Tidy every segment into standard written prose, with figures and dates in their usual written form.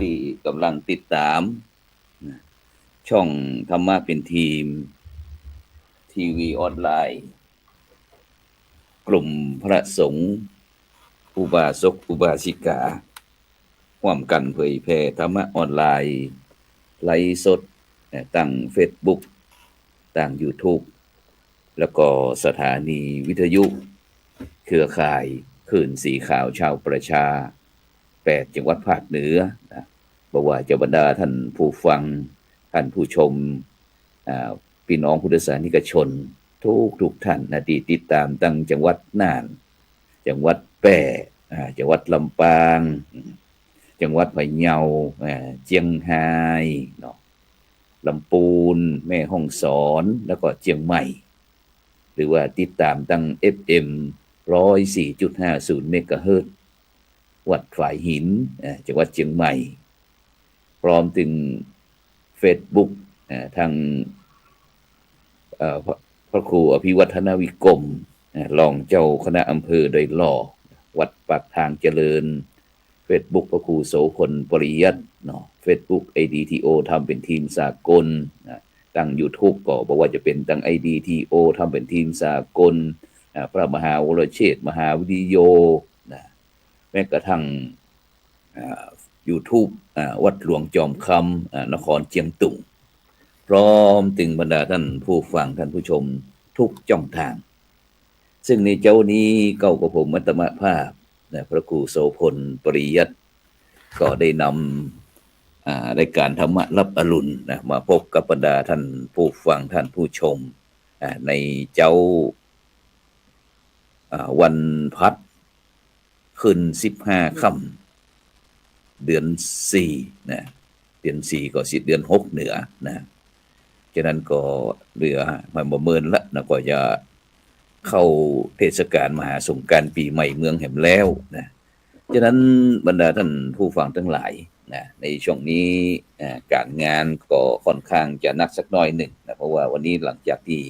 ที่กำลังติดตามช่องธรรมะเป็นทีมทีวีออนไลน์กลุ่มพระสงฆ์อุบาสกอุบาสิการ่วมกันเผยแพร่ธรรมะออนไลน์ไลฟ์สดตั้ง Facebook ตั้ง YouTube แล้วก็สถานีวิทยุเครือข่ายคลื่นสีขาวชาวประชา8จังหวัดภาคเหนือนะบอกว่าจะบรรดาท่านผู้ฟังท่านผู้ชมพี่น้องพุทธศาสนิกชนทุกท่านนะที่ติดตามตั้งจังหวัดน่านจังหวัดแพร่จังหวัดลำปางจังหวัดพะเยาเจียงไฮ้เนาะลำพูนแม่ฮ่องสอนแล้วก็เชียงใหม่หรือว่าติดตามตั้ง FM 104.50 เมกะเฮิรตซ์วัดฝายหินจังหวัดเชียงใหม่พร้อมถึง Facebook ทางพระครูอภิวัฒนวิกรมรองเจ้าคณะอำเภอโดยหล่อวัดปากทางเจริญ Facebook พระครูโสพลปริยัติเนาะ Facebook IDTO ทำเป็นทีมสากลตั้ง YouTube ก็บอกว่าจะเป็นตั้ง IDTO ทำเป็นทีมสากลพระมหาวรเชษฐ์มหาวิทยโยแม้กระทั่งYouTube วัดหลวงจอมคำนครเชียงตุงพร้อมถึงบรรดาท่านผู้ฟังท่านผู้ชมทุกช่องทางซึ่งในเจ้านี้เก้ากับผมมัตตมภาพพระครูโสพลปริยัติก็ได้นำรายการธรรมะรับอรุณมาพบกับบรรดาท่านผู้ฟังท่านผู้ชมในเจ้าวันพัดขึ้น15ค่ำเดือน4นะเดือน4ก็10เดือน6เหนือนะฉะนั้นก็เหลือมาบ่เมินละนะก็จะเข้าเทศกาลมหาสงกรานต์ปีใหม่เมืองแห่มแล้วนะฉะนั้นบรรดาท่านผู้ฟังทั้งหลายนะในช่วงนี้การงานก็ค่อนข้างจะหนักสักหน่อยหนึ่งนะเพราะว่าวันนี้หลังจากที่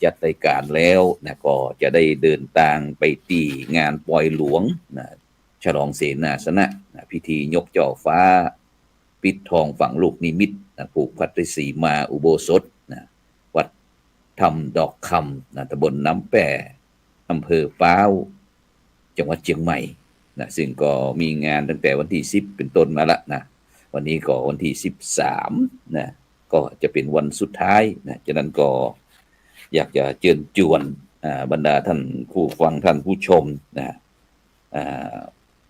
จัดรายการแล้วนะก็จะได้เดินทางไปตีงานปล่อยหลวงนะฉลองเสนาสนะพิธียกจ่อฟ้าปิดทองฝังลูกนิมิตผูกพัทริศีมาอุโบสถวัดธรรมดอกคำตำบลน้ำแป่อำเภอป้าวจังหวัดเชียงใหม่ซึ่งก็มีงานตั้งแต่วันที่10เป็นต้นมาละนะวันนี้ก็วันที่13ก็จะเป็นวันสุดท้ายฉะนั้นก็อยากจะเชิญชวนบรรดาท่านผู้ฟังท่านผู้ชม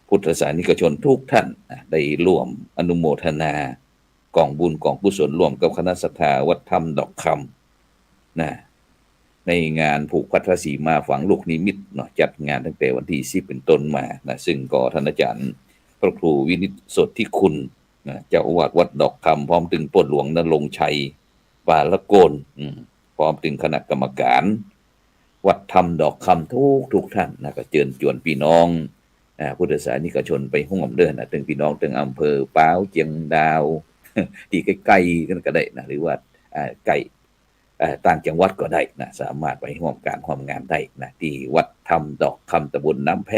พุทธศาสนิกชนทุกท่านได้ร่วมอนุโมทนากองบุญกองกุศลร่วมกับคณะศรัทธาวัดธรรมดอกคำในงานผูกพัทรศรีมาฝังลูกนิมิตจัดงานตั้งแต่วันที่10เป็นต้นมาซึ่งก็ท่านอาจารย์พระครูวินิจสดที่คุณเจ้าอาวาสวัดดอกคำพร้อมถึงปวดหลวงณรงค์ชัยปาละโกนพร้อมถึงคณะกรรมการวัดธรรมดอกคำทุกท่านก็เชิญชวนพี่น้องพุทธศาสนิกชนไปร่วมเดินถึงพี่น้องถึงอำเภอป้าวเจียงดาวที่ใกล้ๆกันก็ได้หรือว่าใกล้ต่างจังหวัดก็ได้สามารถไปร่วมการร่วมงานได้ที่วัดธรรมดอกคำตำบลน้ำแพ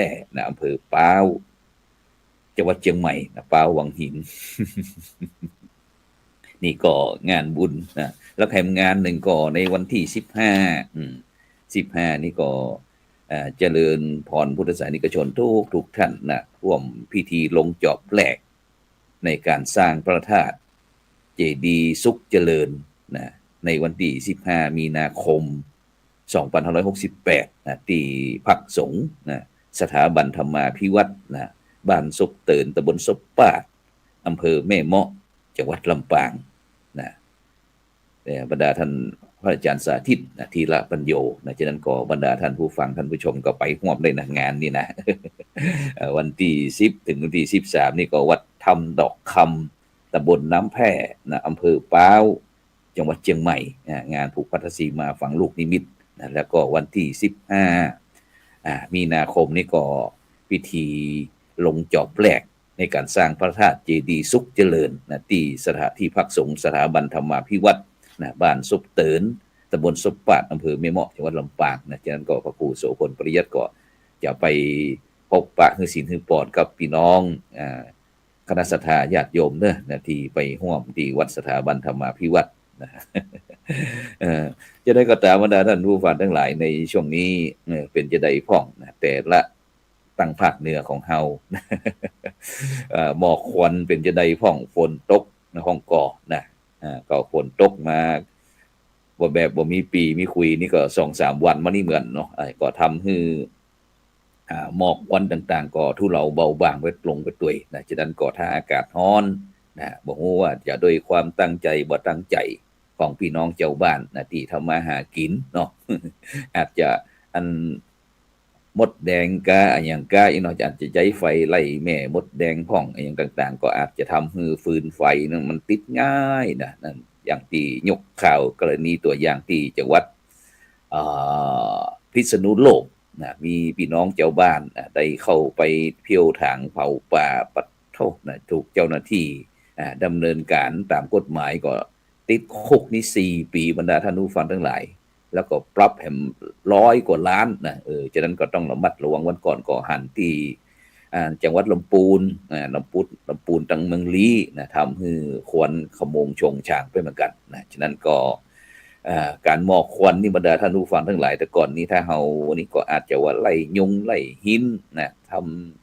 อำเภอป้าวจังหวัดเชียงใหม่ป้าววังหิน นี่ก็งานบุญแล้วแถมงานหนึ่งก็ในวันที่15นี่ก็เจริญพรพุทธศาสนิกชนทุกท่านร่วมพิธีลงจอบแรกในการสร้างพระธาตุเจดีย์สุขเจริญในวันที่15มีนาคม2568ที่พักสงฆ์สถาบันธรรมาภิวัตรบ้านศพเตินตำบลศพปาดอำเภอแม่เมาะจังหวัดลำปางบรรดาท่านพระอาจารย์สาธิตธีระปัญโยฉะนั้นก็บรรดาท่านผู้ฟังท่านผู้ชมก็ไปร่วมในงานนี่นะ วันที่10ถึงวันที่13นี่ก็วัดธรรมดอกคำตำบลน้ำแพอำเภอป้าวจังหวัดเชียงใหม่งานผูกพัทรศรีมาฝังลูกนิมิตแล้วก็วันที่15มีนาคมนี่ก็พิธีลงจอบแรกในการสร้างพระธาตุเจดีย์สุขเจริญที่สถานที่พักสงฆ์สถาบันธรรมาภิวัตรบ้านศพเตินตำบลศพปาดอำเภอแม่เมาะจังหวัดลำปางฉะนั้นก็พระครูโสพลปริยัติก็จะไปพบปะฮือศีลฮือปอดกับพี่น้อง คณะสัตยาญาติโยมเด้อนะที่ไปร่วมที่วัดสถาบันธรรมาภิวัตรนะ เออจะได้ก็ตามบรรดาท่านผู้ฟังทั้งหลายในช่วงนี้เป็นจะได้พ่องนะแต่ละตั้งภาคเหนือของเฮา หมอกควันเป็นจะได้พ่องฝนตกในห้องก่อนะก็ฝนตกมาบ่แบบบ่มีปีมีคุยนี่ก็2-3 วันมานี่เหมือนเนาะก็ทำให้หมอกควันต่างๆก็ทุเลาเบาบางไปลงไปตัวยนะฉะนั้นก็ถ้าอากาศร้อนนะบ่ฮู้ว่าจะโดยความตั้งใจบ่ตั้งใจของพี่น้องเจ้าบ้านนะที่ทำมาหากินเนาะ อาจจะอันมดแดงกาอันอย่างกาอีกเนาะอาจจะใช้ไฟไล่แม่มดแดงพ่องอันอย่างต่างๆก็อาจจะทำให้ฟืนไฟนั้นมันติดง่ายนะนั่นอย่างที่ยกข่าวกรณีตัวอย่างที่จังหวัดอ่าพิษณุโลกนะมีพี่น้องเจ้าบ้านได้เข้าไปเที่ยวถางเผาป่าปัดโทษนะถูกเจ้าหน้าที่ดำเนินการตามกฎหมายก็ติดคุกนี่4 ปีบรรดาท่านผู้ฟังทั้งหลาย แล้วก็ปรับแห่ม100 กว่าล้านนะฉะนั้นก็ต้องระมัดระวังวันก่อนก็หันที่จังหวัดลำพูนลำพูนตังเมืองลี้นะทำให้ควันขโมงชงช่างไปเหมือนกันนะฉะนั้นก็การหมอกควันนี่บรรดาท่านผู้ฟังทั้งหลายแต่ก่อนนี้ถ้าเฮาวันนี้ก็อาจจะว่าไล่ยุงไล่หินนะท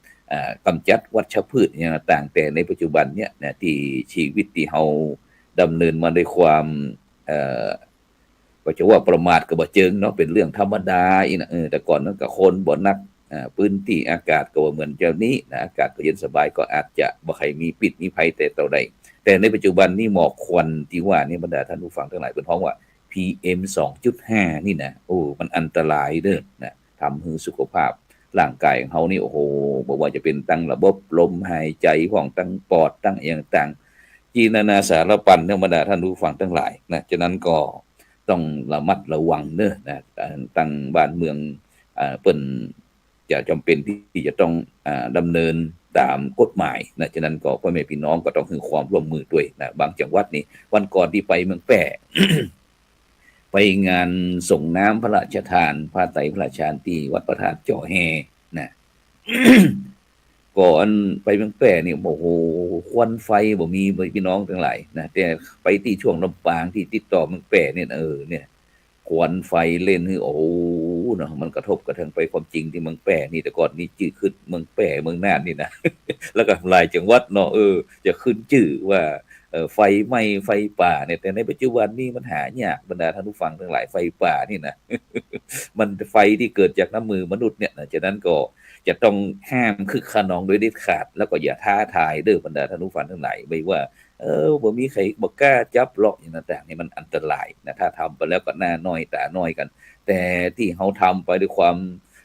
ำกำจัดวัชพืชอย่างต่างแต่ในปัจจุบันเนี่ยนะที่ชีวิตที่เฮาดำเนินมาด้วยความก็จะว่าประมาทก็บ่เจิงเนาะเป็นเรื่องธรรมดาอีนะแต่ก่อนนั้นก็คนบ่นักพื้นที่อากาศก็บ่เหมือนเดี๋ยวนี้นะอากาศก็เย็นสบายก็อาจจะบ่ค่อยมีพิษมีภัยแต่เท่าใดแต่ในปัจจุบันนี้หมอกควันที่ว่านี่บรรดาท่านผู้ฟังทั้งหลายเพิ่นฮ้องว่า PM 2.5 นี่นะโอ้มันอันตรายเด้อนะทำให้สุขภาพร่างกายของเฮานี่โอ้โหบ่ว่าจะเป็นตั้งระบบลมหายใจของตั้งปอดตั้งอย่างต่างจีนานาสารพันธบรรดาท่านผู้ฟังทั้งหลายนะฉะนั้นก็ต้องระมัดระวังเด้อนะตั้งบ้านเมืองเปิ้นจะจำเป็นที่จะต้องดำเนินตามกฎหมายนะฉะนั้นก็พ่อแม่พี่น้องก็ต้องให้ความร่วมมือด้วยนะบางจังหวัดนี่วันก่อนที่ไปเมืองแปร่ ไปงานส่งน้ำพระราชทานผ้าไตรพระราชทานที่วัดพระธาตุจ่อแฮนะ ก่อนไปเมืองแปร่นี่โอ้โหควันไฟบ่มีพี่น้องทั้งหลายนะแต่ไปที่ช่วงลำปางที่ติดต่อเมืองแปร่เนี่ยเนี่ยควันไฟเล่นคือโอ้โหเนาะมันกระทบกระทั่งไปความจริงที่เมืองแปร่นี่แต่ก่อนนี่ชื่อขึ้นเมืองแปร่เมืองน่านนี่นะ แล้วก็หลายจังหวัดเนาะจะขึ้นชื่อว่าไฟไหม้ไฟป่าเนี่ยแต่ในปัจจุบันนี่มันหายากบรรดาท่านผู้ฟังทั้งหลายไฟป่านี่นะ มันไฟที่เกิดจากน้ำมือมนุษย์เนี่ยนะฉะนั้นก็จะต้องห้ามคึกขนองโดยเด็ดขาดแล้วก็อย่าท้าทายเด้อบรรดาท่านผู้ฟังทั้งหลายไม่ว่าบ่มีใครบ่กล้าจับหรอกอย่างต่างๆนี่มันอันตรายนะถ้าทำไปแล้วก็หน้าน้อยตาน้อยกันแต่ที่เฮาทำไปด้วยความ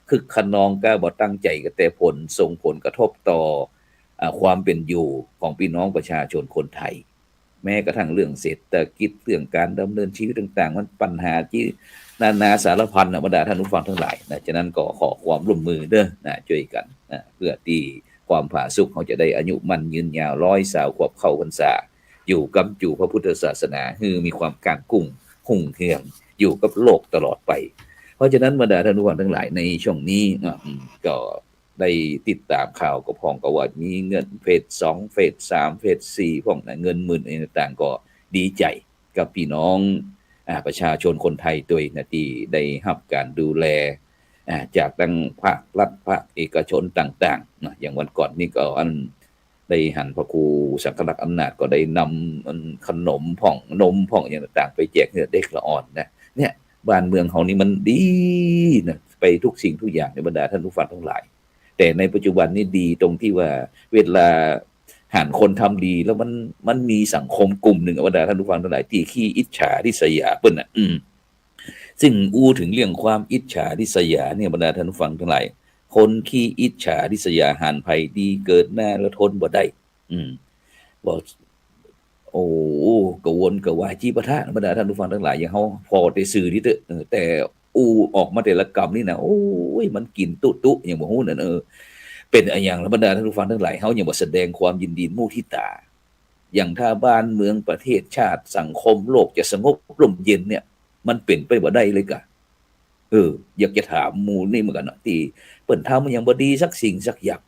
คึกขนองกล้าบ่ตั้งใจก็แต่ผลส่งผลกระทบต่อความเป็นอยู่ของพี่น้องประชาชนคนไทยแม้กระทั่งเรื่องเศรษฐกิจเรื่องการดำเนินชีวิตต่างๆมันปัญหาที่นานาสารพันนะบรรดาท่านผู้ฟังทั้งหลายนะฉะนั้นก็ขอความร่วมมือเด้อนะช่วยกันนะเพื่อที่ความผาสุกเขาจะได้อายุมั่นยืนยาว120 ขวบเข้าพรรษาอยู่กับจู่พระพุทธศาสนาคือมีความกางกุ้งหุ่งเฮืองอยู่กับโลกตลอดไปเพราะฉะนั้นบรรดาท่านผู้ฟังทั้งหลายในช่วงนี้ก็ได้ติดตามข่าวก็พ้องก็ว่ามีเงินเฟส2เฟส3เฟส4พวกนั้นเงินหมื่นต่างๆก็ดีใจกับพี่น้องประชาชนคนไทยด้วยนะที่ได้รับการดูแลจากทั้งภาครัฐภาคเอกชนต่างๆนะอย่างวันก่อนนี่ก็ได้หันพระครูสังฆลักษณ์อำนาจก็ได้นำขนมพ่องนมพ่องอย่างต่างๆไปแจกเด็กละอ่อนนะเนี่ยบ้านเมืองเฮานี่มันดีนะไปทุกสิ่งทุกอย่างในบรรดาท่านผู้ฟังทั้งหลายแต่ในปัจจุบันนี่ดีตรงที่ว่าเวลาหันคนทำดีแล้วมันมีสังคมกลุ่มหนึ่งบรรดาท่านผู้ฟังทั้งหลายที่ขี้อิจฉาริษยาเปิ้นน่ะซึ่งถึงเรื่องความอิจฉาริษยาเนี่ยบรรดาท่านผู้ฟังทั้งหลายคนขี้อิจฉาริษยาหันภัยดีเกิดหน้าแล้วทนบ่ได้บอกโอ้กระวนกระวายจี้ปะทะบรรดาท่านผู้ฟังทั้งหลายอย่างเฮาพอได้สื่อนี่เถอะแต่ออกมาแต่ละกรรมนี่นะโอ้ยมันกินตุอย่างบ่ฮู้นั่นเป็นอะไรอย่างบรรดาท่านผู้ฟังทั้งหลายเฮายังบ่แสดงความยินดีมุทิตาอย่างถ้าบ้านเมืองประเทศชาติสังคมโลกจะสงบร่มเย็นเนี่ยมันเป็นไปบ่ได้เลยกะอยากจะถามหมู่นี่เหมือนกันเนาะที่เปิ้นทำมันยังบ่ดีสักสิ่งสักอย่าง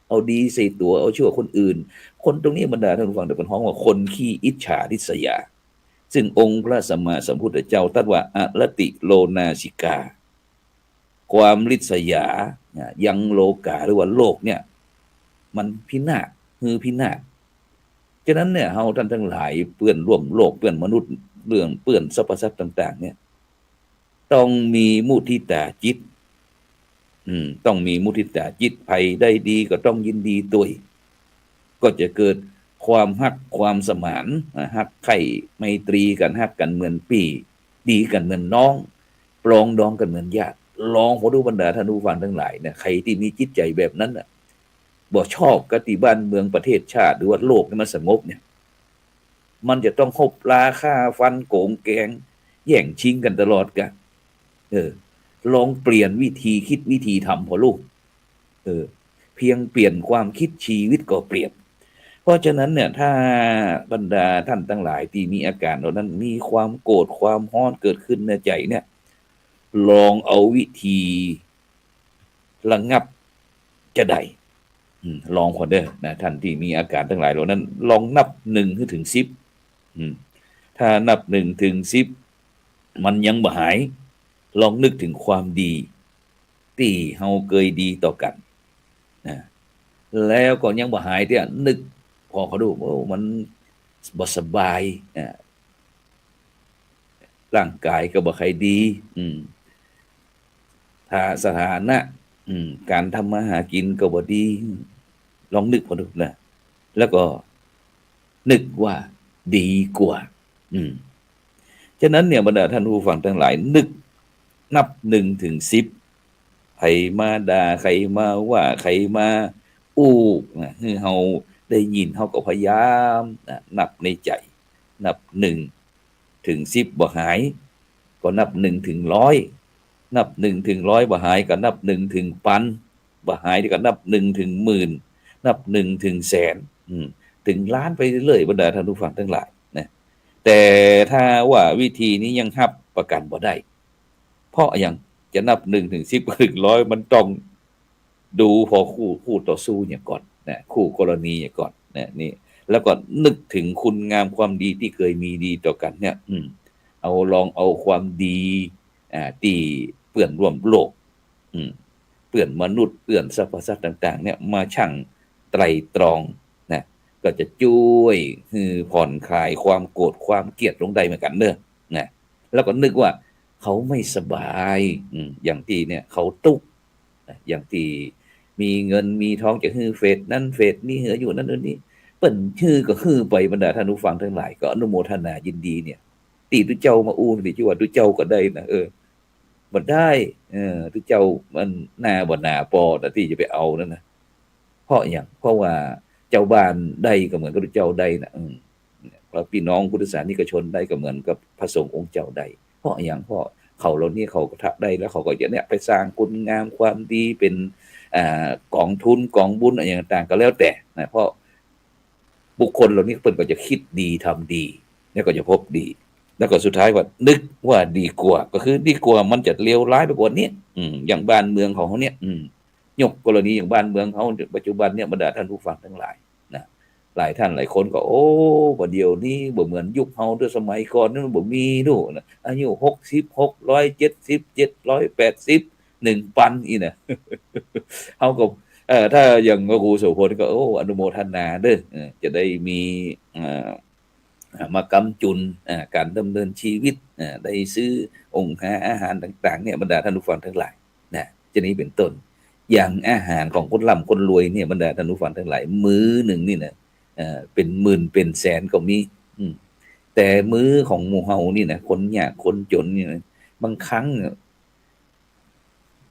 เอาดีใส่ตัวเอาชั่วคนอื่นคนตรงนี้บรรดาท่านผู้ฟังแต่เป็นห้องว่าคนขี้อิจฉาริษยาซึ่งองค์พระสัมมาสัมพุทธเจ้าตรัสว่าอรติโลนาสิกาความริษยายังโลกาหรือว่าโลกเนี่ยมันพินาศพินาศฉะนั้นเนี่ยเฮาท่านทั้งหลายเปื้อนร่วมโลกเปื้อนมนุษย์เรื่องเปื้อนสรรพสัตว์ต่างๆเนี่ยต้องมีมุทิตาจิตต้องมีมุทิตาจิตภัยได้ดีก็ต้องยินดีด้วยก็จะเกิดความฮักความสมานฮักไข่ไมตรีกันฮักกันเหมือนพี่ดีกันเหมือนน้องปรองดองกันเหมือนญาติลองขอดูบรรดาท่านผู้ฟังทั้งหลายเนี่ยใครที่มีจิตใจแบบนั้นน่ะบ่ชอบกติบ้านเมืองประเทศชาติหรือว่าโลกให้มันสงบเนี่ยมันจะต้องคบราฆ่าฟันโกงแกงแย่งชิงกันตลอดกันลองเปลี่ยนวิธีคิดวิธีทำพอลูกเพียงเปลี่ยนความคิดชีวิตก็เปลี่ยนเพราะฉะนั้นเนี่ยถ้าบรรดาท่านทั้งหลายที่มีอาการเหล่านั้นมีความโกรธความร้อนเกิดขึ้นในใจเนี่ยลองเอาวิธีระงับจะได้ลองคนเด้อนะท่านที่มีอาการทั้งหลายเหล่านั้นลองนับ1ถึง10ถ้านับ1ถึง10มันยังบ่หายลองนึกถึงความดีที่เฮาเคยดีต่อกันนะแล้วก็ยังบ่หายที่นึกพอเขาดูมันบ่สบายร่างกายก็บ่ค่อยดีถ้าสถานะการทำมาหากินก็บ่ดีลองนึกพอดูนะแล้วก็นึกว่าดีกว่าฉะนั้นเนี่ยบรรดาท่านผู้ฟังทั้งหลายนึกนับ1ถึง10ใครมาด่าใครมาว่าใครมาอู้คือเฮาได้ยินเฮาก็พยายามนับในใจนับ1ถึง10บ่หายก็นับ1ถึง100นับ1ถึง100บ่หายก็นับ1ถึงพันบ่หายก็นับ1ถึงหมื่นนับ1ถึงแสนถึงล้านไปเรื่อยๆบรรดาท่านผู้ฟังทั้งหลายนะแต่ถ้าว่าวิธีนี้ยังรับประกันบ่ได้เพราะอย่างจะนับ1ถึง10ถึง100มันต้องดูพอคู่ต่อสู้เนี่ยก่อนนะคู่กรณีเนี่ยก่อนนะนี่แล้วก็นึกถึงคุณงามความดีที่เคยมีดีต่อกันเนี่ยลองเอาความดีที่เปื้อนร่วมโลกเปื้อนมนุษย์เปื้อนสรรพสัตว์ต่างๆเนี่ยมาชั่งไตร่ตรองนะก็จะช่วยผ่อนคลายความโกรธความเกลียดลงได้เหมือนกันเด้อนะแล้วก็นึกว่าเขาไม่สบายอย่างที่เนี่ยเขาทุกข์อย่างที่มีเงินมีทองจะเฟสนั้นเฟสนี้เหลืออยู่นั้นนี่เปิ้นชื่อก็ไปบรรดาท่านผู้ฟังทั้งหลายก็อนุโมทนายินดีเนี่ยตีตุเจ้ามาอู้นี่ที่ว่าตุเจ้าก็ได้นะบ่ได้ตุเจ้ามันหน้าบ่หน้าปอแต่ที่จะไปเอานั่นนะเพราะหยังเพราะว่าเจ้าบ้านได้ก็เหมือนกับตุเจ้าได้นะเพราะพี่น้องพุทธศาสนิกชนได้ก็เหมือนกับพระสงฆ์องค์เจ้าได้เพราะหยังเพราะเขาเหล่านี้เขาก็ทำได้แล้วเขาก็จะเนี่ยไปสร้างคุณงามความดีเป็นกองทุนกองบุญอะไรต่างๆก็แล้วแต่นะเพราะบุคคลเหล่านี้เพิ่นก็จะคิดดีทำดีแล้วก็จะพบดีแล้วก็สุดท้ายว่านึกว่าดีกว่าก็คือดีกว่ามันจะเลวร้ายไปกว่านี้อย่างบ้านเมืองของเขาเนี่ยยกกรณีอย่างบ้านเมืองเขาปัจจุบันเนี่ยบรรดาท่านผู้ฟังทั้งหลายนะหลายท่านหลายคนก็บ่เดี๋ยวนี้บ่เหมือนยุคเฮาแต่สมัยก่อนนั้นบ่มีนู่นอายุ60 670 780 1,000อีน่ะเฮาก็ถ้าอย่างครูโสพลก็อนุโมทนาเด้อจะได้มีมากำจุนการดำเนินชีวิตได้ซื้อองค์หาอาหารต่างๆเนี่ยบรรดาท่านผู้ฟังทั้งหลายนะจะนี้เป็นต้นอย่างอาหารของคนร่ำคนรวยเนี่ยบรรดาท่านผู้ฟังทั้งหลายมื้อหนึ่งนี่นะเป็นหมื่นเป็นแสนก็มีแต่มื้อของหมู่เฮานี่นะคนยากคนจนนี่นะบางครั้ง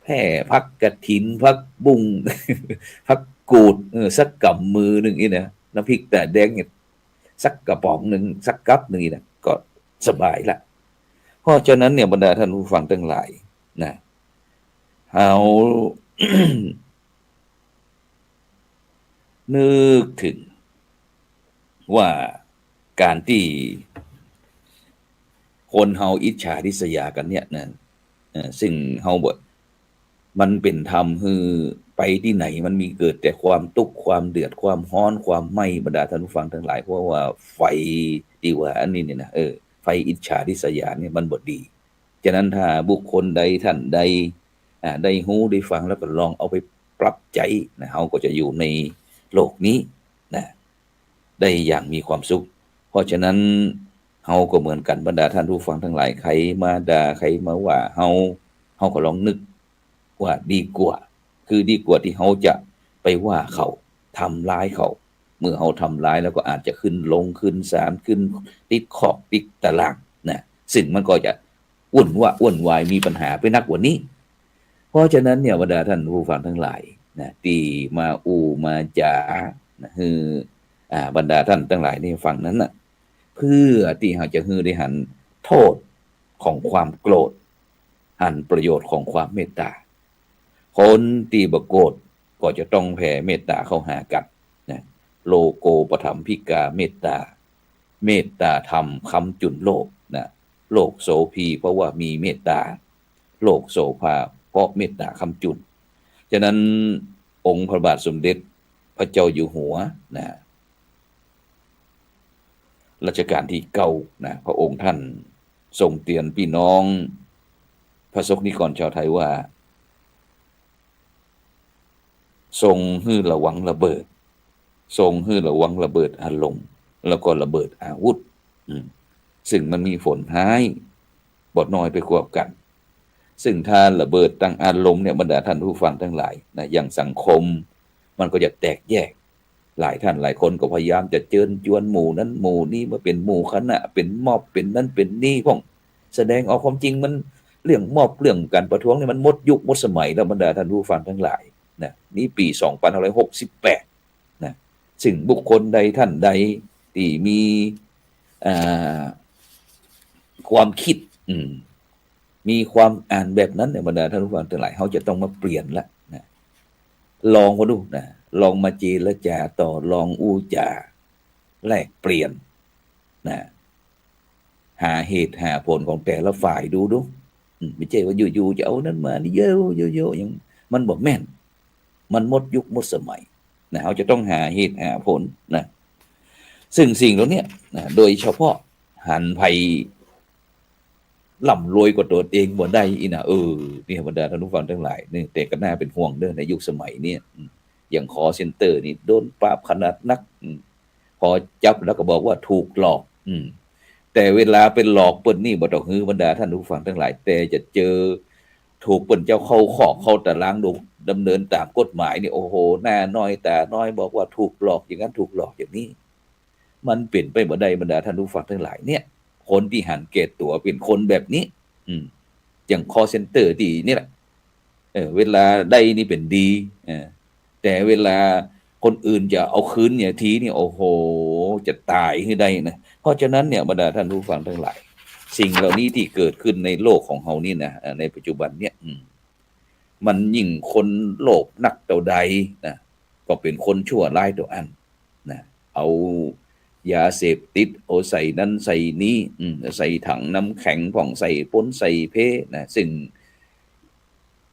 แผ่พักกฐินพักบุ้ง พักกูดสักกำมือหนึ่งนี่นะน้ำพริกแต่แดงเนี่ยสักกระป๋องหนึ่งสักกั๊บหนึ่งนะก็สบายละเพราะฉะนั้นเนี่ยบรรดาท่านผู้ฟังทั้งหลายนะเอา นึกถึงว่าการที่คนเฮาอิจฉาริษยากันเนี่ยนะซึ่งเฮาบ่มันเป็นธรรมคือ ไปที่ไหนมันมีเกิดแต่ความทุกข์ความเดือดความร้อนความไหม้บรรดาท่านผู้ฟังทั้งหลายเพราะว่าไฟที่ว่าอันนี้เนี่ยนะไฟอิจฉาริษยาเนี่ยมันบ่ดีฉะนั้นถ้าบุคคลใดท่านใดได้ฮู้ได้ฟังแล้วก็ลองเอาไปปรับใจนะเฮาก็จะอยู่ในโลกนี้นะได้อย่างมีความสุขเพราะฉะนั้นเฮาก็เหมือนกันบรรดาท่านผู้ฟังทั้งหลายใครมาด่าใครมาว่าเฮาก็ลองนึกว่าดีกว่าคือดีกว่าที่เฮาจะไปว่าเขาทำร้ายเขาเมื่อเฮาทำร้ายแล้วก็อาจจะขึ้นลงขึ้นศาลขึ้นติดขอบติดตารางนะซึ่งมันก็จะวุ่นวายมีปัญหาไปนักกว่านี้ เพราะฉะนั้นเนี่ยบรรดาท่านผู้ฟังทั้งหลายนะที่มามาจานะคือบรรดาท่านทั้งหลายนี่ฟังนั้นน่ะเพื่อที่เราจะได้หันโทษของความโกรธหันประโยชน์ของความเมตตาคนที่บ่โกรธก็จะต้องแผ่เมตตาเข้าหากันนะโลโกปถัมภิกาเมตตาเมตตาธรรมค้ำจุนโลกนะโลกโสภีเพราะว่ามีเมตตาโลกโสภาเพราะเมตตาค้ำจุนฉะนั้นองค์พระบาทสมเด็จพระเจ้าอยู่หัวนะรัชกาลที่9นะพระองค์ท่านทรงเตือนพี่น้องพระสงฆ์นิกรชาวไทยว่าทรงให้ระวังระเบิดทรงให้ระวังระเบิดอารมณ์แล้วก็ระเบิดอาวุธซึ่งมันมีผลร้ายบ่น้อยไปกว่ากันซึ่งถ้าระเบิดตั้งอารมณ์เนี่ยบรรดาท่านผู้ฟังทั้งหลายนะอย่างสังคมมันก็จะแตกแยกหลายท่านหลายคนก็พยายามจะเชิญชวนหมู่นั้นหมู่นี้มาเป็นหมู่คณะเป็นม็อบเป็นนั้นเป็นนี่พ้องแสดงออกความจริงมันเรื่องม็อบเรื่องการประท้วงนี่มันหมดยุคหมดสมัยแล้วบรรดาท่านผู้ฟังทั้งหลายนะนี่ปี2568นะซึ่งบุคคลใดท่านใดที่มีความคิดมีความอ่านแบบนั้นเนี่ยบรรดาท่านผู้ฟังทั้งหลายเขาจะต้องมาเปลี่ยนละนะลองมาดูนะลองมาเจรจาต่อลองจาแลกเปลี่ยนนะหาเหตุหาผลของแต่ละฝ่ายดูไม่ใช่ว่าอยู่ๆจะเอานั้นมานี่เยอะอย่างมันบ่แม่นมันหมดยุคหมดสมัยนะเขาจะต้องหาเหตุหาผลนะซึ่งสิ่งเหล่านี้นะโดยเฉพาะหันภัยร่ำรวยกว่าตัวเองบ่ได้อีนะนี่บรรดาท่านผู้ฟังทั้งหลายนี่แต่ก็น่าเป็นห่วงเด้อในยุคสมัยนี้อย่างคอเซ็นเตอร์นี่โดนปราบขนาดนักพอจับแล้วก็บอกว่าถูกหลอกแต่เวลาเป็นหลอกเปิ้นนี่บ่ต้องฮือบรรดาท่านผู้ฟังทั้งหลายแต่จะเจอถูกเปิ้นเจ้าเข้าขอกเข้าตารางดำเนินตามกฎหมายนี่โอ้โหหน้าน้อยตาน้อยบอกว่าถูกหลอกอย่างนั้นถูกหลอกอย่างนี้มันเป็นไปบ่ได้บรรดาท่านผู้ฟังทั้งหลายเนี่ยคนที่หันเกตตัวเป็นคนแบบนี้อย่าง call center ที่นี่แหละเวลาได้นี่เป็นดีแต่เวลาคนอื่นจะเอาคืนเนี่ยทีนี่โอ้โหจะตายให้ได้นะเพราะฉะนั้นเนี่ยบรรดาท่านผู้ฟังทั้งหลายสิ่งเหล่านี้ที่เกิดขึ้นในโลกของเฮานี่นะในปัจจุบันเนี่ยมันยิ่งคนโลภนักเท่าใดนะก็เป็นคนชั่วร้ายตัวอันนะเอายาเสพติดเอาใส่นั้นใส่นี้ใส่ถังน้ำแข็งผ่องใส่ป้นใส่เพนะซึ่ง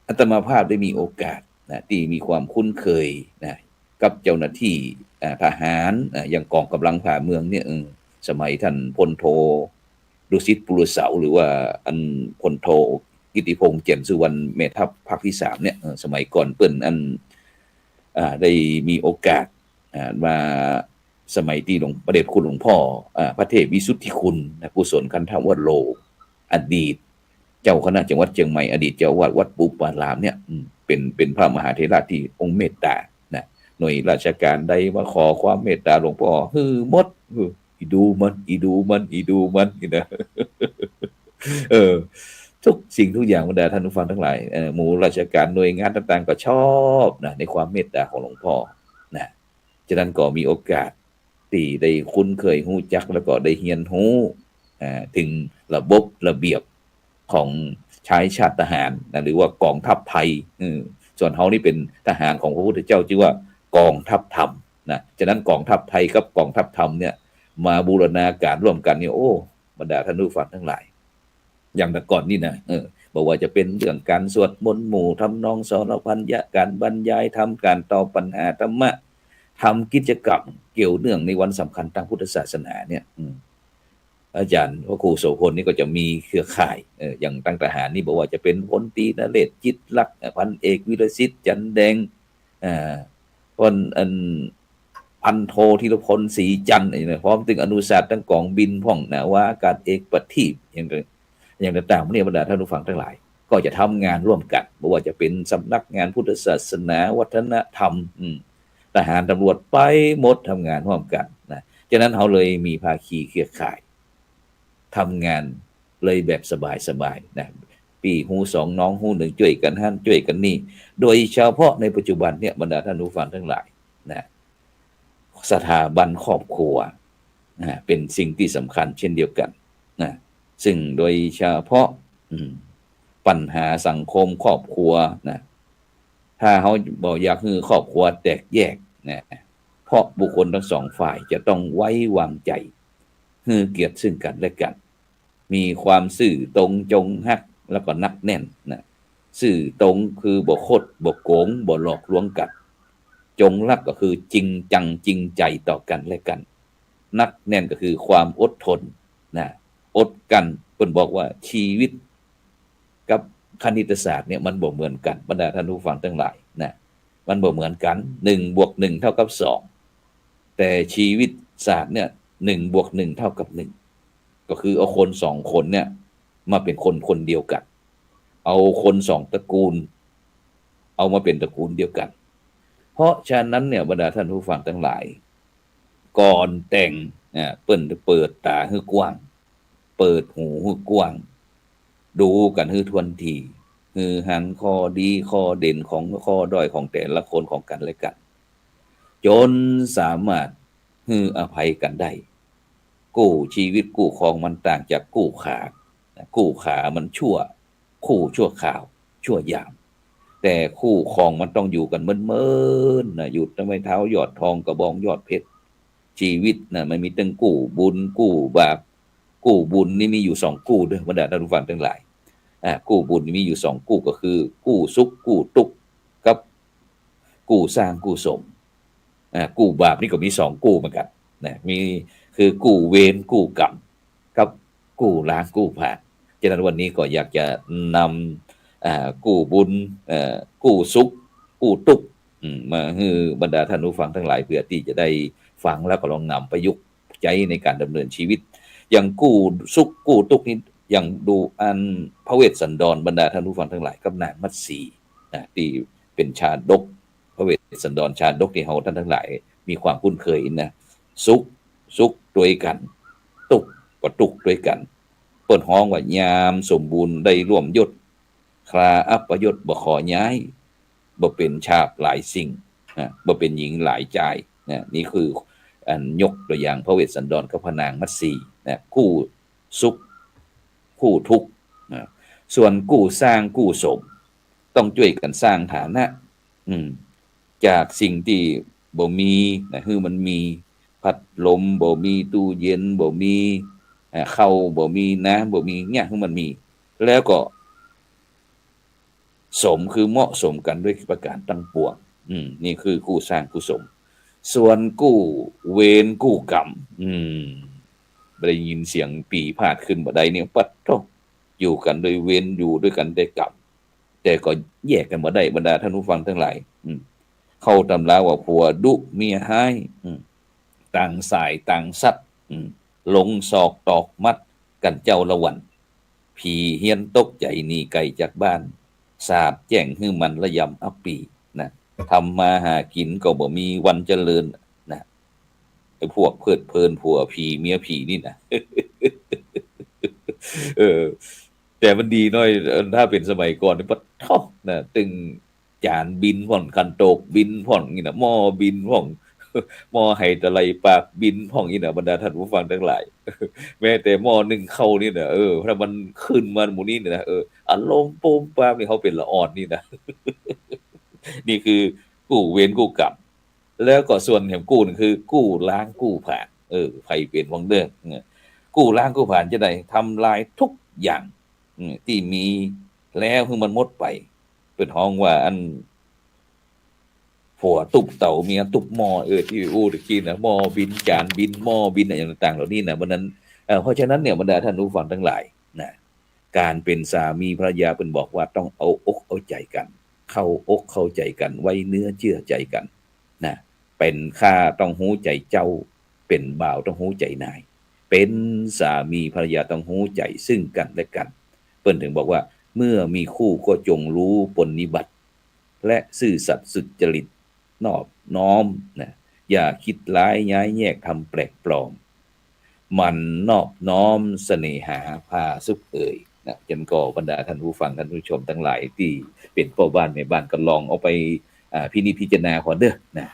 อาตมาภาพได้มีโอกาสนะที่มีความคุ้นเคยนะกับเจ้าหน้าที่ทหารอย่างกองกำลังผ่าเมืองเนี่ยสมัยท่านพลโทดุสิตปุรุเสาหรือว่าอันพลโทกิติพงษ์เจียนสุวรรณแม่ทัพภาคที่3เนี่ยสมัยก่อนเปิ้นได้มีโอกาสมาสมัยที่หลวงพระเดชคุณหลวงพ่อพระเทพวิสุทธิคุณกุศลคันธวโรอดีตเจ้าคณะจังหวัดเชียงใหม่อดีตเจ้าวัดปูปารามเนี่ยเป็นพระมหาเถระที่องค์เมตตานะหน่วยราชการใดมาขอความเมตตาหลวงพ่อหมดอีดูมันนี่นะทุกสิ่งทุกอย่างบรรดาท่านผู้ฟังทั้งหลายหมู่ราชการหน่วยงานต่างๆก็ชอบนะในความเมตตาของหลวงพ่อนะฉะนั้นก็มีโอกาสที่ได้คุ้นเคยรู้จักแล้วก็ได้เรียนรู้ถึงระบบระเบียบของชายชาติทหารนะหรือว่ากองทัพไทยส่วนเฮานี่เป็นทหารของพระพุทธเจ้าชื่อว่ากองทัพธรรมนะฉะนั้นกองทัพไทยกับกองทัพธรรมเนี่ยมาบูรณาการร่วมกันเนี่ยโอ้บรรดาท่านผู้ฟังทั้งหลายอย่างแต่ก่อนนี่นะ บอกว่าจะเป็นเรื่องการสวดมนต์หมู่ทำนองสรพันยะการบรรยายธรรมการตอบปัญหาธรรมะทำกิจกรรมเกี่ยวเนื่องในวันสำคัญทางพุทธศาสนาเนี่ยอาจารย์พระครูโสพลนี่ก็จะมีเครือข่ายอย่างตั้งทหารนี่บอกว่าจะเป็นพลตรีนเรศจิตรลักษณ์พันเอกวิรสิทธิ์จันแดงคนพันโทธีรพลศรีจันทร์นี่นะพร้อมถึงอนุศาสตร์ทั้งกองบินพ่องนาวาอากาศเอกปฏิบอย่างต่างๆเนี่ยบรรดาท่านผู้ฟังทั้งหลายก็จะทำงานร่วมกันไม่ว่าจะเป็นสำนักงานพุทธศาสนาวัฒนธรรมทหารตำรวจไปหมดทำงานร่วมกันนะฉะนั้นเขาเลยมีภาคีเครือข่ายทำงานเลยแบบสบายๆนะปีหูสองน้องหูหนึ่งช่วยกันหั่นช่วยกันนี่โดยเฉพาะในปัจจุบันเนี่ยบรรดาท่านผู้ฟังทั้งหลายนะสถาบันครอบครัวนะเป็นสิ่งที่สำคัญเช่นเดียวกันนะซึ่งโดยเฉพาะปัญหาสังคมครอบครัวนะถ้าเขาบอกอยากให้ครอบครัวแตกแยกนะเพราะบุคคลทั้งสองฝ่ายจะต้องไว้วางใจให้เกียรติซึ่งกันและกันมีความซื่อตรงจงฮักแล้วก็นักแน่นนะซื่อตรงคือบ่คดบ่โกงบ่หลอกลวงกันจงรักก็คือจริงจังจริงใจต่อกันและกันนักแน่นก็คือความอดทนนะอดกันเพิ่นบอกว่าชีวิตกับคณิตศาสตร์เนี่ยมันบ่เหมือนกันบรรดาท่านผู้ฟังทั้งหลายนะมันบ่เหมือนกัน1 + 1 เท่ากับ 2แต่ชีวิตศาสตร์เนี่ย1 + 1 เท่ากับ 1ก็คือเอาคน2คนเนี่ยมาเป็นคนคนเดียวกันเอาคน2ตระกูลเอามาเป็นตระกูลเดียวกันเพราะฉะนั้นเนี่ยบรรดาท่านผู้ฟังทั้งหลายก่อนแต่งเปิ้นเปิดตาให้กว้างเปิดหูให้กว้างดูกันให้ทวนทีคือหันข้อดีข้อเด่นของข้อด้อยของแต่ละคนของกันและกันจนสามารถให้อภัยกันได้กู้ชีวิตกู้ครองมันต่างจากกู้ขากู้ขามันคู่ชั่วคราวชั่วยามแต่คู่ครองมันต้องอยู่กันเมินๆนะอยู่ทำไมเท้ายอดทองกระบองยอดเพชรชีวิตนะมันมีตั้งกู้บุญกู้บาปกู้บุญนี่มีอยู่2กู้ด้วยบรรดาท่านผู้ฟังทั้งหลายกู้บุญมีอยู่2กู้ก็คือกู้สุขกู้ทุกข์กับกู้สร้างกู้สมกู้บาปนี่ก็มี2กู้เหมือนกันนะมีคือกู้เวรกู้กรรมกับกู้ล้างกู้ผ่านฉะนั้นวันนี้ก็อยากจะนำกู้บุญกู้สุขกู้ทุกข์มาให้บรรดาท่านผู้ฟังทั้งหลายเพื่อที่จะได้ฟังแล้วก็ลองนำประยุกต์ใช้ในการดำเนินชีวิตอย่างกู้สุขกู้ทุกข์นี้อย่างดูอันพระเวสสันดรบรรดาท่านผู้ฟังทั้งหลายกับนางมัตสีที่เป็นชาดกพระเวสสันดรชาดกที่เฮาท่านทั้งหลายมีความคุ้นเคยนะสุขด้วยกันทุกข์ก็ทุกข์ด้วยกันเปิ้นฮ้องว่ายามสมบูรณ์ได้ร่วมยศคราอัปยศบ่ขอย้ายบ่เป็นชาบหลายสิ่งบ่เป็นหญิงหลายใจนี่คืออันยกตัวอย่างพระเวสสันดรกับพระนางมัตสีคู่สุขคู่ทุกข์ส่วนกู้สร้างกู้สมต้องช่วยกันสร้างฐานะจากสิ่งที่บ่มีคือมันมีพัดลมบ่มีตู้เย็นบ่มีข้าวบ่มีน้ำบ่มีเนี่ยคือมันมีแล้วก็สมคือเหมาะสมกันด้วยประการตั้งปวงนี่คือกู้สร้างกู้สมส่วนกู้เวรกู้กรรมได้ยินเสียงปีพาดขึ้นบ่ได้เนี่ยปัดโธอยู่กันโดยเวรอยู่ด้วยกันได้กรรมแต่ก็แยกกันบ่ได้บรรดาท่านผู้ฟังทั้งหลายเข้าตำราว่าผัวดุเมียหายต่างสายต่างสัตว์ลงศอกตอกมัดกันเจ้าละวันผีเฮียนตกใจหนีไก่จากบ้านสาบแจ้งให้มันระยำอัปปีนะทำมาหากินก็บ่มีวันเจริญนะไอ้พวกเพลิดเพลินผัวผีเมียผีนี่นะแต่มันดีน้อยถ้าเป็นสมัยก่อนนี่ปะท้อนะตึงจานบินพ่อนคันโตกบินพ่อนนี่นะหม้อบินพ่อนหม้อให้ตะไลปากบินพ่องนี่นะบรรดาท่านผู้ฟังทั้งหลายแม้แต่หม้อนึ่งข้าวนี่นะถ้ามันขึ้นมาหมู่นี้นะอารมณ์โปมปามนี่เขาเป็นละอ่อนนี่นะนี่คือกู้เวรกู้กรรมแล้วก็ส่วนแห่งกู้นึงคือกู้ล้างกู้ผ่านไผเป็นวังเด้อกู้ล้างกู้ผ่านจะได้ทำลายทุกอย่างที่มี แล้วคือมันหมดไปเป็นห้องว่าอันผัวตุบเต่าเมียตุบหม้อที่อู้ตะกี้นะหม้อบินจานบินหม้อบินอะไรต่างๆเหล่านี้นะวันนั้นเพราะฉะนั้นเนี่ยบรรดาท่านผู้ฟังทั้งหลายนะการเป็นสามีภรรยาเป็นบอกว่าต้องเอาอกเอาใจกันเข้าอกเข้าใจกันไว้เนื้อเชื่อใจกันนะเป็นข้าต้องหูใจเจ้าเป็นบ่าวต้องหูใจนายเป็นสามีภรรยาต้องหูใจซึ่งกันและกันเปิ้นถึงบอกว่าเมื่อมีคู่ก็จงรู้ปฏิบัติและซื่อสัตย์สุจริตนอบน้อมนะอย่าคิดร้ายย้ายแยกทำแปลกปลอมมันนอบน้อมเสน่หาพาสุขนะจนก่อบรรดาท่านผู้ฟังท่านผู้ชมทั้งหลายที่เป็นพ่อบ้านแม่บ้านก็ลองเอาไปพินิจพิจารณาขอเด้อนะ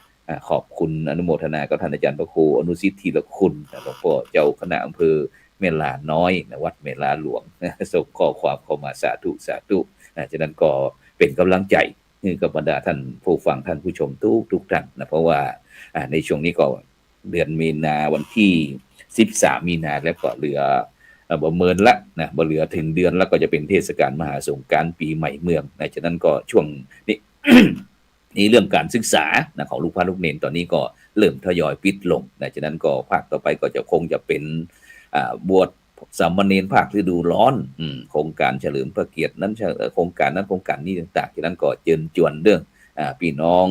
ขอบคุณอนุโมทนากับท่านอาจารย์พระครูอนุสิทธิธีรคุณหลวงพ่อเจ้าคณะอำเภอเมลาน้อยนะวัดเมลาหลวงส่งข้อความเข้ามาสาธุสาธุฉะนั้นก็เป็นกำลังใจให้กับบรรดาท่านผู้ฟังท่านผู้ชมทุกท่านนะเพราะว่าในช่วงนี้ก็เดือนมีนาวันที่13มีนาแล้วก็เหลือบ่เมินละนะบ่เหลือถึงเดือนแล้วก็จะเป็นเทศกาลมหาสงกรานต์ปีใหม่เมืองฉะนั้นก็ช่วงนี้ นี่เรื่องการศึกษานะของลูกพระลูกเนนตอนนี้ก็เริ่มทยอยปิดลงฉะนั้นก็ภาคต่อไปก็จะคงจะเป็นบวชสามเณรภาคฤดูร้อนโครงการเฉลิมพระเกียรตินั้นโครงการนั้นโครงการนี้ต่างๆฉะนั้นก็เชิญชวนเรื่องพี่น้อง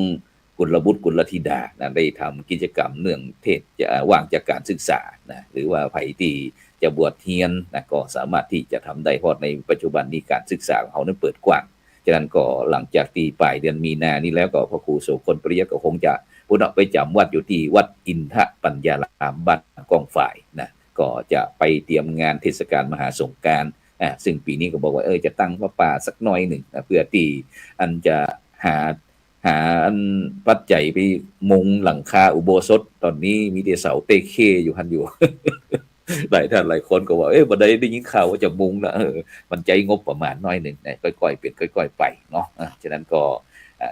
กุลบุตรกุลธิดานะได้ทำกิจกรรมเรื่องเทศจะว่างจากการศึกษานะหรือว่าไผที่จะบวชเฮียนนะก็สามารถที่จะทำได้เพราะในปัจจุบันนี้การศึกษาของเขานั้นเปิดกว้างฉะนั้นก็หลังจากที่ปลายเดือนมีนานี้แล้วก็พระครูโสพลปริยะก็คงจะพุทธไปจำวัดอยู่ที่วัดอินทปัญญารามบ้านกองฝ่ายนะก็จะไปเตรียมงานเทศกาลมหาสงกรานต์ซึ่งปีนี้ก็บอกว่าจะตั้งพระป่าสักหน่อยหนึ่งนะเพื่อที่อันจะหาอันปัจจัยไปมุงหลังคาอุโบสถตอนนี้มีแต่เสาเตเคอยู่หันอยู่ หลายท่านหลายคนก็ว่าบันไดได้ยินข่าวว่าจะมุงนะมันใจงบประมาณน้อยหนึ่งนะค่อยๆเปลี่ยนค่อยๆไปเนาะฉะนั้นก็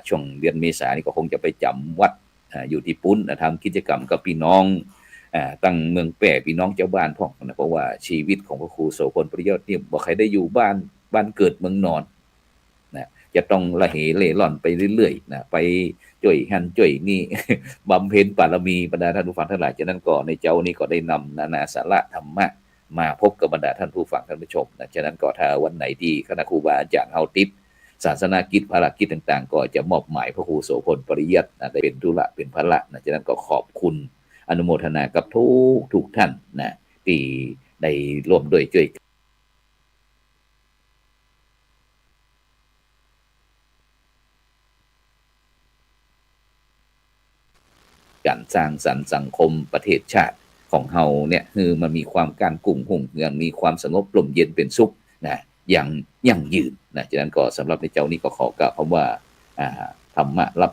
ช่วงเดือนเมษายนนี่ก็คงจะไปจำวัดอยู่ที่ปุ้นทำกิจกรรมกับพี่น้องตั้งเมืองแปะพี่น้องเจ้าบ้านพ่องนะเพราะว่าชีวิตของพระครูโสพลปริยะเนี่ยบอกใครได้อยู่บ้านเกิดเมืองนอนนะจะต้องละเหเล่ร่อนไปเรื่อยๆนะไปจ่วยหันจ่วยนี่ บำเพ็ญบารมีบรรดาท่านผู้ฟังทั้งหลายฉะนั้นก็ในเจ้านี้ก็ได้นำนานาสาระธรรมะมาพบกับบรรดาท่านผู้ฟังท่านผู้ชมนะฉะนั้นก็ถ้าวันไหนที่คณะครูบาอาจารย์เฮาติดศาสนากิจภารกิจต่างๆก็จะมอบหมายพระครูโสพลปริยัตินะได้เป็นธุระเป็นภาระนะฉะนั้นก็ขอบคุณอนุโมทนากับทุกท่านนะที่ได้ร่วมด้วยช่วยการสร้างสรรค์สังคมประเทศชาติของเฮาเนี่ยคือมันมีความการกุ้งหุ่งอย่างมีความสงบลมเย็นเป็นสุขนะอย่างยั่งยืนนะฉะนั้นก็สำหรับในเจ้านี้ก็ขอกล่าวคำว่าธรรมะรับ